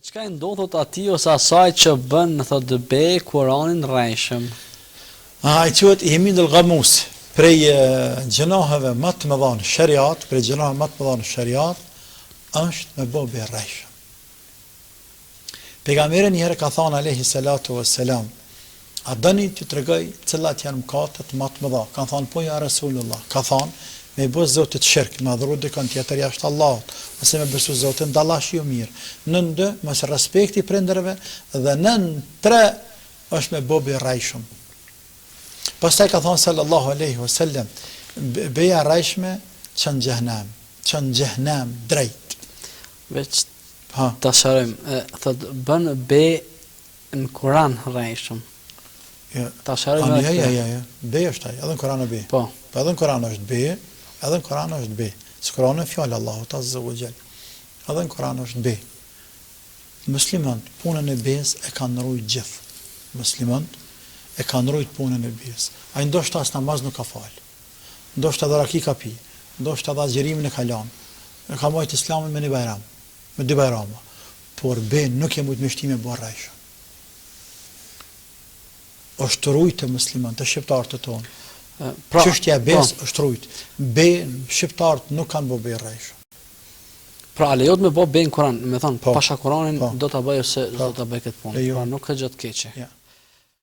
Çka I ndodhot atij ose asaj që bën thotë be Kur'anin rrejshëm? I quhet Yemin al-Ghamus, prej gjinoheve më të mëdha në shariat, prej gjinoheve më të mëdha në shariat, është me bë be rrejshëm. Pejgamberi një herë ka thënë alayhi salatu wassalam, a dëni t'ju tregoj cilat janë mëkatet më të mëdha? Ka thënë po ja Rasulullah, ka thënë me bë Zotit shirk, me adhuru dikon tjetër jashtë Allahut, ose me besu Zotin, dallash ju mirë. Nën 2, mos respekti prindërve, dhe nën 3 është me bë be rrejshëm. Pastaj ka thënë sallallahu alaihi wasallam, beja rrejshme çon xhehenam drejt. Veç ta shërojm, thotë bën be në Kur'an rrejshëm. Ta shërojm. Ja. Be është ai, edhe në Kur'an be. Po. Edhe në Kur'an është be, edhe në Kur'an është be. Se Kur'ani është fjalë Allahut azza wa jall. Edhe në Kur'an është be. Muslimanët punën e bes e kanë rrujt gjithë. Muslimanët e kanë rrujt punën e bes. Ai ndoshta as namaz nuk ka fal. Ndoshta edhe raki ka pi. Ndoshta edhe agjerimin e ka lënë. E ka marrë Islamin me një bajram, me 2 bajrama. Por be nuk e mund të mështime borrajsh. Është rrujt e muslimanët, të shqiptarët të tonë. Çështja e bes është rrujt. Be shqiptarët nuk kanë bë be rrejshëm. Pra lejohet me bë be në Kur'an, me thënë pasha Kur'anin do ta bëj ose do ta bëj këtë punë. Pra nuk ka gjë të keqe.